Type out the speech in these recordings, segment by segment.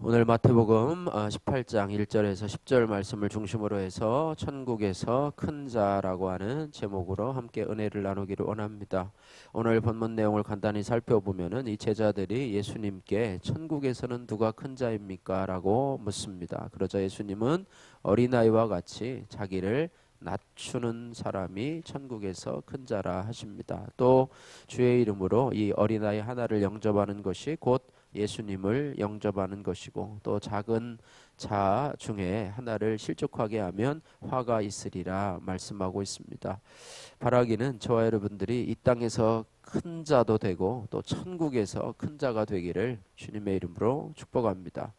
오늘 마태복음 18장 1절에서 10절 말씀을 중심으로 해서 천국에서 큰 자라고 하는 제목으로 함께 은혜를 나누기를 원합니다. 오늘 본문 내용을 간단히 살펴보면은 이 제자들이 예수님께 천국에서는 누가 큰 자입니까? 라고 묻습니다. 그러자 예수님은 어린아이와 같이 자기를 낮추는 사람이 천국에서 큰 자라 하십니다. 또 주의 이름으로 이 어린아이 하나를 영접하는 것이 곧 예수님을 영접하는 것이고, 또 작은 자 중에 하나를 실족하게 하면 화가 있으리라 말씀하고 있습니다. 바라기는 저와 여러분들이 이 땅에서 큰 자도 되고 또 천국에서 큰 자가 되기를 주님의 이름으로 축복합니다.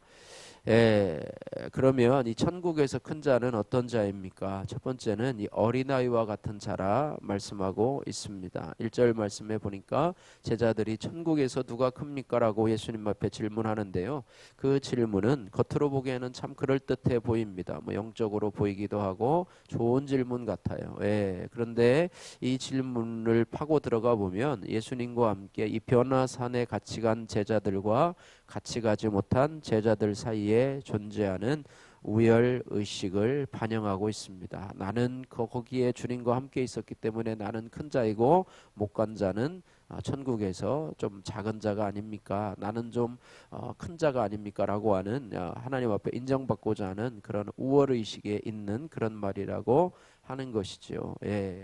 그러면 이 천국에서 큰 자는 어떤 자입니까? 첫 번째는 이 어린아이와 같은 자라 말씀하고 있습니다. 1절 말씀에 보니까 제자들이 천국에서 누가 큽니까? 라고 예수님 앞에 질문하는데요. 그 질문은 겉으로 보기에는 참 그럴듯해 보입니다. 영적으로 보이기도 하고 좋은 질문 같아요. 그런데 이 질문을 파고 들어가 보면 예수님과 함께 이 변화산에 같이 간 제자들과 같이 가지 못한 제자들 사이에 존재하는 우열의식을 반영하고 있습니다. 나는 거기에 주님과 함께 있었기 때문에 나는 큰 자이고 못 간 자는 천국에서 좀 작은 자가 아닙니까? 나는 좀 큰 자가 아닙니까? 라고 하는 하나님 앞에 인정받고자 하는 그런 우월의식에 있는 그런 말이라고 하는 것이지요.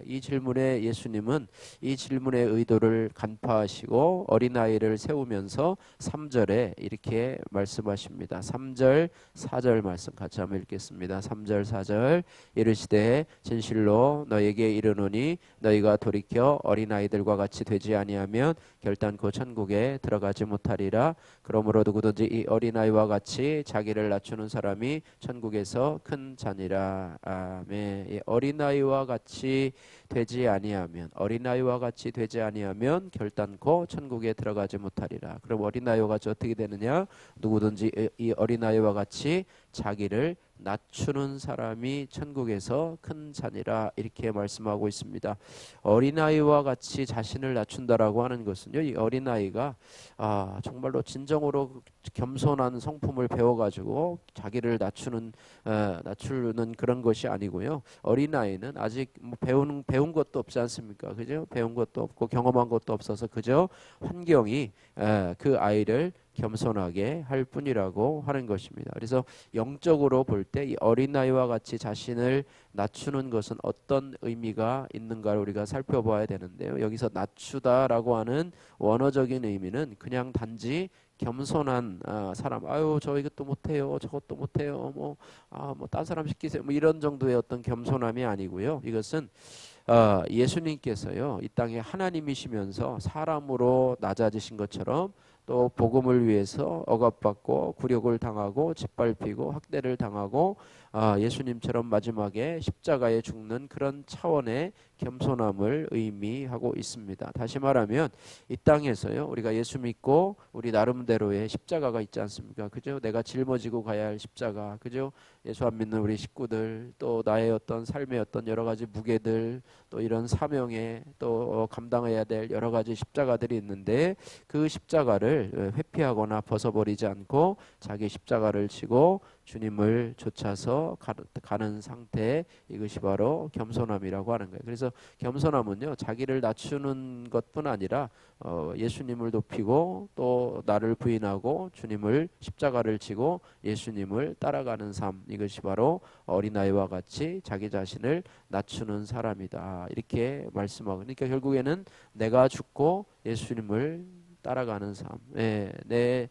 이 질문에 예수님은 이 질문의 의도를 간파하시고 어린아이를 세우면서 3절에 이렇게 말씀하십니다. 3절 4절 말씀 같이 한번 읽겠습니다. 3절 4절 이르시되 진실로 너에게 이르노니 너희가 돌이켜 어린아이들과 같이 되지 아니하면 결단코 천국에 들어가지 못하리라. 그러므로 누구든지 이 어린아이와 같이 자기를 낮추는 사람이 천국에서 큰 자니라. 아멘. 어린아이와 같이 되지 아니하면 결단코 천국에 들어가지 못하리라. 그럼 어린아이와 같이 어떻게 되느냐? 누구든지 이 어린아이와 같이 자기를 낮추는 사람이 천국에서 큰 자니라 이렇게 말씀하고 있습니다. 어린아이와 같이 자신을 낮춘다라고 하는 것은요, 이 어린아이가 정말로 진정으로 겸손한 성품을 배워가지고 자기를 낮추는 그런 것이 아니고요. 어린아이는 아직 배운 것도 없지 않습니까? 그죠? 배운 것도 없고 경험한 것도 없어서 그저 환경이 그 아이를 겸손하게 할 뿐이라고 하는 것입니다. 그래서 영적으로 볼 때 이 어린아이와 같이 자신을 낮추는 것은 어떤 의미가 있는가를 우리가 살펴봐야 되는데요. 여기서 낮추다라고 하는 원어적인 의미는 그냥 단지 겸손한 사람, 아유 저 이것도 못해요, 저것도 못해요, 딴 사람 시키세요, 이런 정도의 어떤 겸손함이 아니고요. 이것은 예수님께서요 이 땅에 하나님이시면서 사람으로 낮아지신 것처럼 또 복음을 위해서 억압받고 굴욕을 당하고 짓밟히고 학대를 당하고 예수님처럼 마지막에 십자가에 죽는 그런 차원의 겸손함을 의미하고 있습니다. 다시 말하면 이 땅에서요 우리가 예수 믿고 우리 나름대로의 십자가가 있지 않습니까? 그죠? 내가 짊어지고 가야 할 십자가, 그죠? 예수 안 믿는 우리 식구들, 또 나의 어떤 삶의 어떤 여러 가지 무게들, 또 이런 사명에 또 감당해야 될 여러 가지 십자가들이 있는데 그 십자가를 회피하거나 벗어버리지 않고 자기 십자가를 지고 주님을 좇아서 가는 상태, 이것이 바로 겸손함이라고 하는 거예요. 그래서 겸손함은요 자기를 낮추는 것뿐 아니라 예수님을 높이고 또 나를 부인하고 주님을 십자가를 지고 예수님을 따라가는 삶, 이것이 바로 어린아이와 같이 자기 자신을 낮추는 사람이다 이렇게 말씀하고, 그러니까 결국에는 내가 죽고 예수님을 따라가는 삶, 내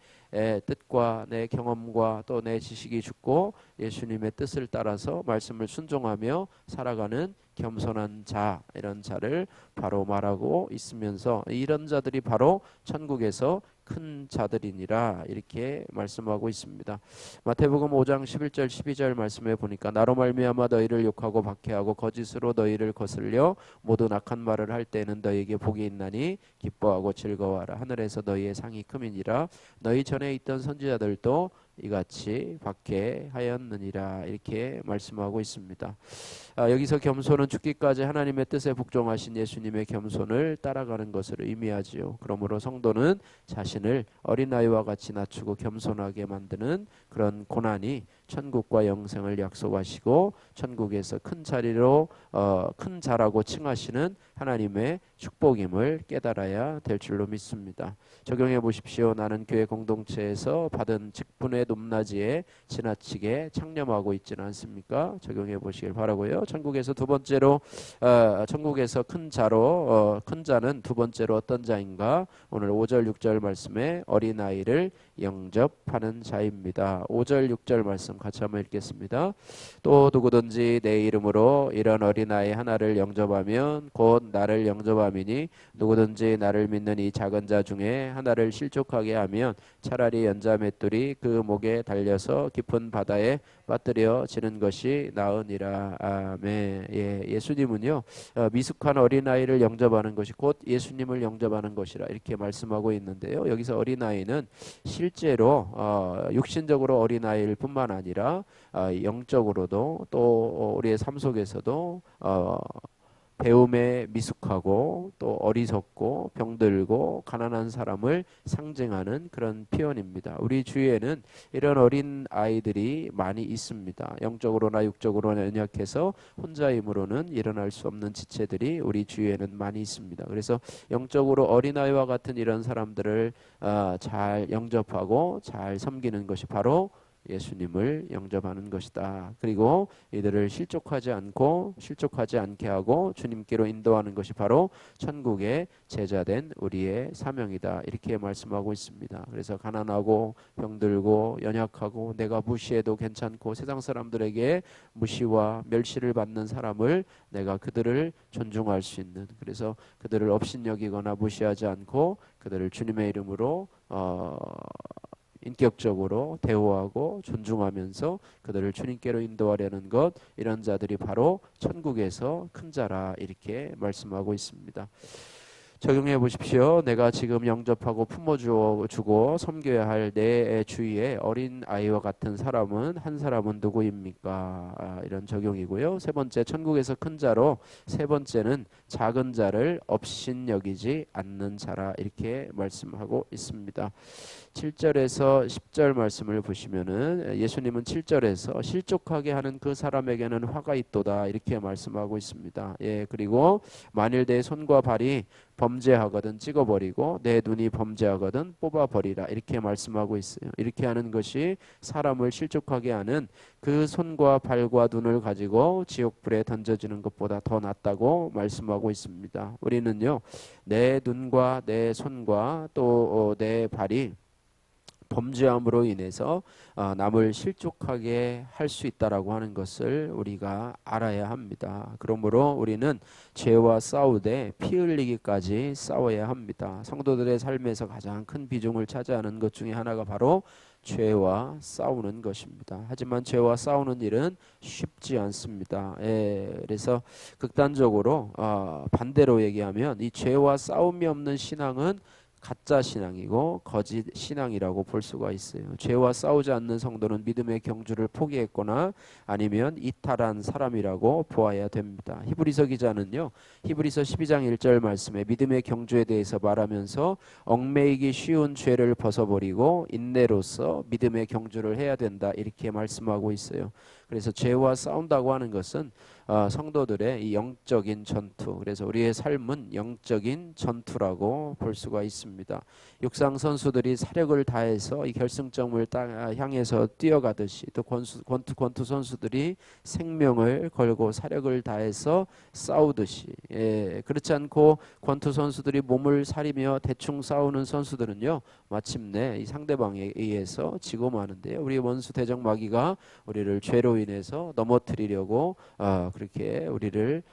뜻과 내 경험과 또 내 지식이 죽고 예수님의 뜻을 따라서 말씀을 순종하며 살아가는 겸손한 자, 이런 자를 바로 말하고 있으면서 이런 자들이 바로 천국에서 큰 자들이니라 이렇게 말씀하고 있습니다. 마태복음 5장 11절 12절 말씀에 보니까 나로 말미암아 너희를 욕하고 박해하고 거짓으로 너희를 거슬려 모든 악한 말을 할 때는 너희에게 복이 있나니 기뻐하고 즐거워하라. 하늘에서 너희의 상이 큼이니라. 너희 전에 있던 선지자들도 이같이 받게 하였느니라 이렇게 말씀하고 있습니다. 여기서 겸손은 죽기까지 하나님의 뜻에 복종하신 예수님의 겸손을 따라가는 것을 의미하지요. 그러므로 성도는 자신을 어린아이와 같이 낮추고 겸손하게 만드는 그런 고난이 천국과 영생을 약속하시고 천국에서 큰 자리로 큰 자라고 칭하시는 하나님의 축복임을 깨달아야 될 줄로 믿습니다. 적용해 보십시오. 나는 교회 공동체에서 받은 직분의 높낮이에 지나치게 창념하고 있지는 않습니까? 적용해 보시길 바라고요. 천국에서 두 번째로 천국에서 큰 자로 큰 자는 두 번째로 어떤 자인가? 오늘 5절 6절 말씀에 어린아이를 영접하는 자입니다. 5절 6절 말씀 같이 한번 읽겠습니다. 또 누구든지 내 이름으로 이런 어린아이 하나를 영접하면 곧 나를 영접함이니 누구든지 나를 믿는 이 작은 자 중에 하나를 실족하게 하면 차라리 연자 맷돌이 그 목에 달려서 깊은 바다에 빠뜨려지는 것이 나으니라. 아멘. 예수님은요 미숙한 어린아이를 영접하는 것이 곧 예수님을 영접하는 것이라 이렇게 말씀하고 있는데요. 여기서 어린아이는 실제로 육신적으로 어린아이일 뿐만 아니라 영적으로도 또 우리의 삶 속에서도 배움에 미숙하고 또 어리석고 병들고 가난한 사람을 상징하는 그런 표현입니다. 우리 주위에는 이런 어린 아이들이 많이 있습니다. 영적으로나 육적으로나 연약해서 혼자 힘으로는 일어날 수 없는 지체들이 우리 주위에는 많이 있습니다. 그래서 영적으로 어린아이와 같은 이런 사람들을 잘 영접하고 잘 섬기는 것이 바로 예수님을 영접하는 것이다. 그리고 이들을 실족하지 않게 하고 주님께로 인도하는 것이 바로 천국의 제자된 우리의 사명이다. 이렇게 말씀하고 있습니다. 그래서 가난하고 병들고 연약하고 내가 무시해도 괜찮고 세상 사람들에게 무시와 멸시를 받는 사람을 내가 그들을 존중할 수 있는, 그래서 그들을 업신여기거나 무시하지 않고 그들을 주님의 이름으로 인격적으로 대우하고 존중하면서 그들을 주님께로 인도하려는 것, 이런 자들이 바로 천국에서 큰 자라 이렇게 말씀하고 있습니다. 적용해 보십시오. 내가 지금 영접하고 품어주고 섬겨야 할 내 주위에 어린 아이와 같은 사람은 한 사람은 누구입니까? 이런 적용이고요. 세 번째, 천국에서 큰 자로 세 번째는 작은 자를 업신여기지 않는 자라 이렇게 말씀하고 있습니다. 7절에서 10절 말씀을 보시면은 예수님은 7절에서 실족하게 하는 그 사람에게는 화가 있도다 이렇게 말씀하고 있습니다. 그리고 만일 내 손과 발이 범죄하거든 찍어버리고 내 눈이 범죄하거든 뽑아버리라 이렇게 말씀하고 있어요. 이렇게 하는 것이 사람을 실족하게 하는 그 손과 발과 눈을 가지고 지옥불에 던져지는 것보다 더 낫다고 말씀하고 있습니다. 우리는요 내 눈과 내 손과 또 내 발이 범죄함으로 인해서 남을 실족하게 할 수 있다라고 하는 것을 우리가 알아야 합니다. 그러므로 우리는 죄와 싸우되 피 흘리기까지 싸워야 합니다. 성도들의 삶에서 가장 큰 비중을 차지하는 것 중에 하나가 바로 죄와 싸우는 것입니다. 하지만 죄와 싸우는 일은 쉽지 않습니다. 그래서 극단적으로 반대로 얘기하면 이 죄와 싸움이 없는 신앙은 가짜 신앙이고 거짓 신앙이라고 볼 수가 있어요. 죄와 싸우지 않는 성도는 믿음의 경주를 포기했거나 아니면 이탈한 사람이라고 보아야 됩니다. 히브리서 기자는요 히브리서 12장 1절 말씀에 믿음의 경주에 대해서 말하면서 얽매이기 쉬운 죄를 벗어버리고 인내로서 믿음의 경주를 해야 된다 이렇게 말씀하고 있어요. 그래서 죄와 싸운다고 하는 것은 성도들의 이 영적인 전투, 그래서 우리의 삶은 영적인 전투라고 볼 수가 있습니다. 육상 선수들이 사력을 다해서 이 결승점을 향해서 뛰어가듯이 또 권투 선수들이 생명을 걸고 사력을 다해서 싸우듯이 그렇지 않고 권투 선수들이 몸을 사리며 대충 싸우는 선수들은요 마침내 이 상대방에 의해서 지고 마는데요. 우리 원수 대적 마귀가 우리를 죄로 인해서 넘어뜨리려고 그렇게 우리를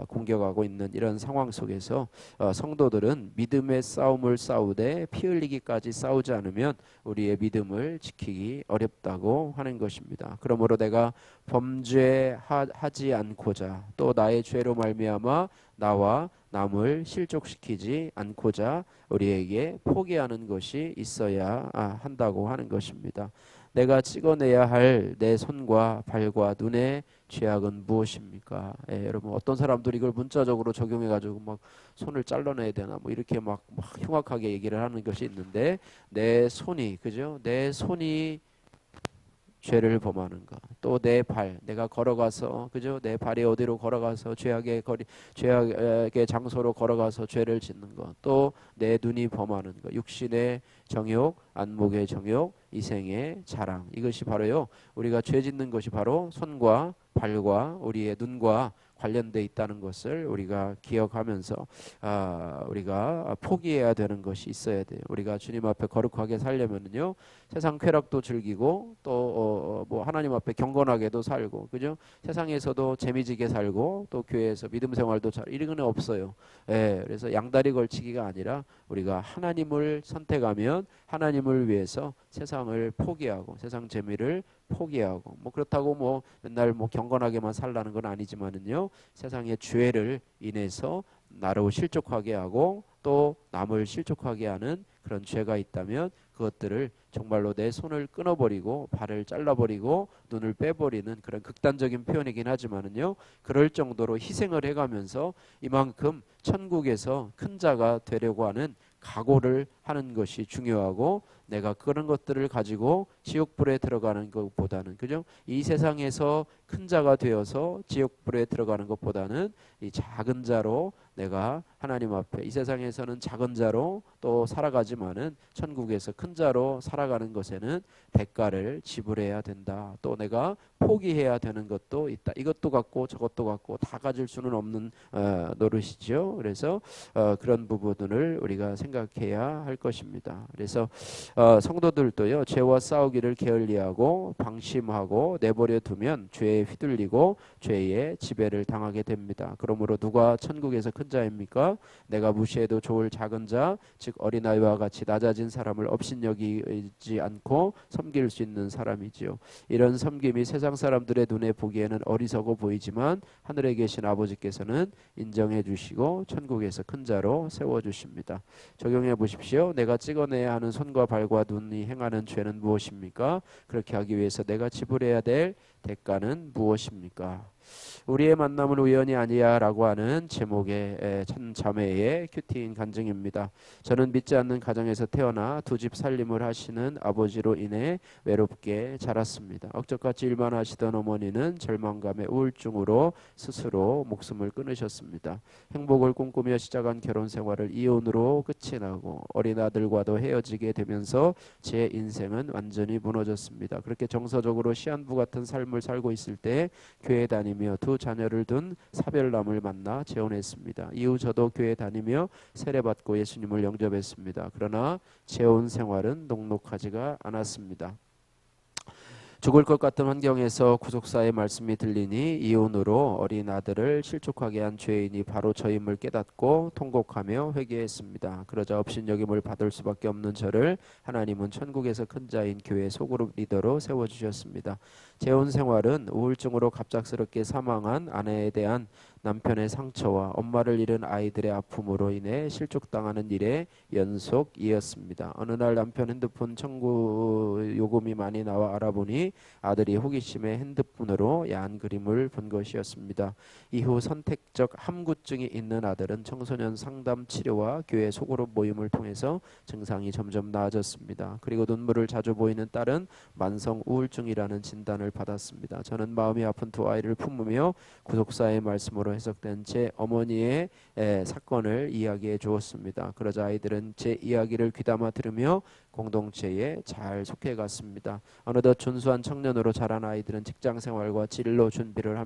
공격하고 있는 이런 상황 속에서 성도들은 믿음의 싸움을 싸우되 피 흘리기까지 싸우지 않으면 우리의 믿음을 지키기 어렵다고 하는 것입니다. 그러므로 내가 범죄하지 않고자 또 나의 죄로 말미암아 나와 남을 실족시키지 않고자 우리에게 포기하는 것이 있어야 한다고 하는 것입니다. 내가 찍어내야 할 내 손과 발과 눈의 죄악은 무엇입니까? 여러분 어떤 사람들이 이걸 문자적으로 적용해 가지고 막 손을 잘라내야 되나 뭐 이렇게 막 흉악하게 얘기를 하는 것이 있는데, 내 손이, 그죠? 내 손이 죄를 범하는 것, 또 내 발, 내가 걸어가서, 그죠? 내 발이 어디로 걸어가서 죄악의 장소로 걸어가서 죄를 짓는 것, 또 내 눈이 범하는 것, 육신의 정욕, 안목의 정욕, 이생의 자랑, 이것이 바로요, 우리가 죄 짓는 것이 바로 손과 발과 우리의 눈과 관련돼 있다는 것을 우리가 기억하면서 우리가 포기해야 되는 것이 있어야 돼요. 우리가 주님 앞에 거룩하게 살려면요, 세상 쾌락도 즐기고 또 뭐 하나님 앞에 경건하게도 살고, 그죠? 세상에서도 재미지게 살고 또 교회에서 믿음 생활도 잘, 이런 건 없어요. 그래서 양다리 걸치기가 아니라 우리가 하나님을 선택하면 하나님을 위해서 세상을 포기하고 세상 재미를 포기하고, 뭐 그렇다고 뭐 맨날 뭐 경건하게만 살라는 건 아니지만은요, 세상의 죄를 인해서 나를 실족하게 하고 또 남을 실족하게 하는 그런 죄가 있다면 그것들을 정말로 내 손을 끊어버리고 발을 잘라버리고 눈을 빼버리는, 그런 극단적인 표현이긴 하지만은요, 그럴 정도로 희생을 해가면서 이만큼 천국에서 큰 자가 되려고 하는 각오를 하는 것이 중요하고, 내가 그런 것들을 가지고 지옥불에 들어가는 것보다는, 그죠? 이 세상에서 큰 자가 되어서 지옥불에 들어가는 것보다는 이 작은 자로 내가 하나님 앞에, 이 세상에서는 작은 자로 또 살아가지만은 천국에서 큰 자로 살아가는 것에는 대가를 지불해야 된다. 또 내가 포기해야 되는 것도 있다. 이것도 갖고 저것도 갖고 다 가질 수는 없는 노릇이죠. 그래서 그런 부분을 우리가 생각해야 할 것입니다. 그래서 성도들도요, 죄와 싸우기를 게을리하고 방심하고 내버려 두면 죄에 휘둘리고 죄의 지배를 당하게 됩니다. 그러므로 누가 천국에서 큰 자입니까? 내가 무시해도 좋을 작은 자, 즉 어린아이와 같이 낮아진 사람을 업신여기지 않고 섬길 수 있는 사람이지요. 이런 섬김이 세상 사람들의 눈에 보기에는 어리석어 보이지만 하늘에 계신 아버지께서는 인정해 주시고 천국에서 큰 자로 세워주십니다. 적용해 보십시오. 내가 찍어내야 하는 손과 발과 눈이 행하는 죄는 무엇입니까? 그렇게 하기 위해서 내가 지불해야 될 대가는 무엇입니까? 우리의 만남은 우연이 아니야 라고 하는 제목의 천 자매의 큐티인 간증입니다. 저는 믿지 않는 가정에서 태어나 두 집 살림을 하시는 아버지로 인해 외롭게 자랐습니다. 억적같이 일만 하시던 어머니는 절망감에 우울증으로 스스로 목숨을 끊으셨습니다. 행복을 꿈꾸며 시작한 결혼 생활을 이혼으로 끝이 나고 어린 아들과도 헤어지게 되면서 제 인생은 완전히 무너졌습니다. 그렇게 정서적으로 시한부 같은 삶을 살고 있을 때 교회 다니며 두 자녀를 둔 사별남을 만나 재혼했습니다. 이후 저도 교회 다니며 세례받고 예수님을 영접했습니다. 그러나 재혼 생활은 녹록하지가 않았습니다. 죽을 것 같은 환경에서 구속사의 말씀이 들리니 이혼으로 어린 아들을 실족하게 한 죄인이 바로 저임을 깨닫고 통곡하며 회개했습니다. 그러자 업신여김을 받을 수밖에 없는 저를 하나님은 천국에서 큰 자인 교회 소그룹 리더로 세워주셨습니다. 재혼 생활은 우울증으로 갑작스럽게 사망한 아내에 대한 남편의 상처와 엄마를 잃은 아이들의 아픔으로 인해 실족당하는 일의 연속이었습니다. 어느 날 남편 핸드폰 청구 요금이 많이 나와 알아보니 아들이 호기심에 핸드폰으로 야한 그림을 본 것이었습니다. 이후 선택적 함구증이 있는 아들은 청소년 상담 치료와 교회 소그룹 모임을 통해서 증상이 점점 나아졌습니다. 그리고 눈물을 자주 보이는 딸은 만성 우울증이라는 진단을 받았습니다. 저는 마음이 아픈 두 아이를 품으며 구속사의 말씀으로 해석된 제 어머니의 사건을 이야기해 주었습니다. 그러자 아이들은 제 이야기를 귀담아 들으며 공동체에 잘 속해 갔습니다. 어느덧 준수한 청년으로 자란 아이들은 직장 생활과 진로 준비를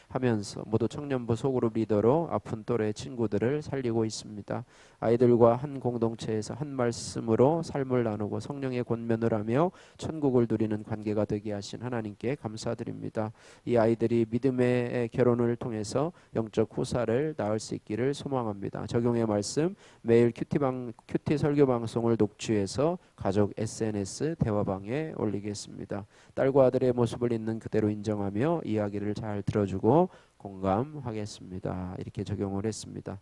하면서 모두 청년부 소그룹 리더로 아픈 또래 친구들을 살리고 있습니다. 아이들과 한 공동체에서 한 말씀으로 삶을 나누고 성령의 권면을 하며 천국을 누리는 관계가 되게 하신 하나님께 감사드립니다. 이 아이들이 믿음의 결혼을 통해서 영적 후사를 낳을 수 있기를 소망합니다. 적용의 말씀, 매일 큐티 설교 방송을 녹취해서 가족 SNS 대화방에 올리겠습니다. 딸과 아들의 모습을 있는 그대로 인정하며 이야기를 잘 들어주고 공감하겠습니다. 이렇게 적용을 했습니다.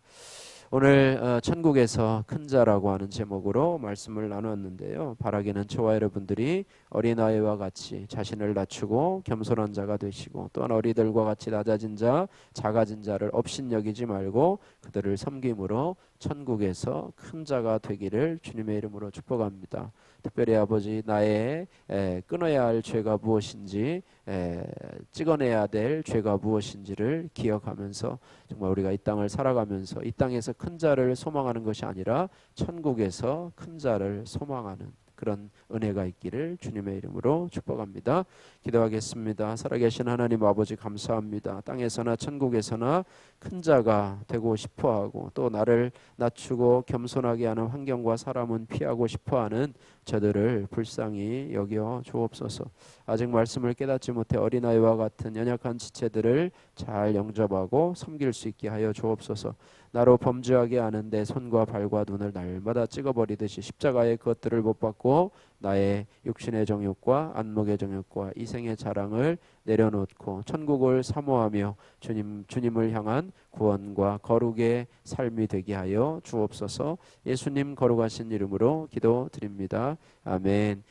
오늘 천국에서 큰 자라고 하는 제목으로 말씀을 나눴는데요. 바라기는 저와 여러분들이 어린아이와 같이 자신을 낮추고 겸손한 자가 되시고, 또한 어리들과 같이 낮아진 자, 작아진 자를 업신여기지 말고 그들을 섬김으로 천국에서 큰 자가 되기를 주님의 이름으로 축복합니다. 특별히 아버지, 나의 끊어야 할 죄가 무엇인지, 찍어내야 될 죄가 무엇인지를 기억하면서 정말 우리가 이 땅을 살아가면서 이 땅에서 큰 자를 소망하는 것이 아니라 천국에서 큰 자를 소망하는 그런 은혜가 있기를 주님의 이름으로 축복합니다. 기도하겠습니다. 살아계신 하나님 아버지, 감사합니다. 땅에서나 천국에서나 큰 자가 되고 싶어하고, 또 나를 낮추고 겸손하게 하는 환경과 사람은 피하고 싶어하는 저들을 불쌍히 여겨 주옵소서. 아직 말씀을 깨닫지 못해 어린아이와 같은 연약한 지체들을 잘 영접하고 섬길 수 있게 하여 주옵소서. 나로 범죄하게 하는 내 손과 발과 눈을 날마다 찍어버리듯이 십자가의 그것들을 못 받고 나의 육신의 정욕과 안목의 정욕과 이생의 자랑을 내려놓고 천국을 사모하며 주님을 향한 구원과 거룩의 삶이 되게 하여 주옵소서. 예수님 거룩하신 이름으로 기도드립니다. 아멘.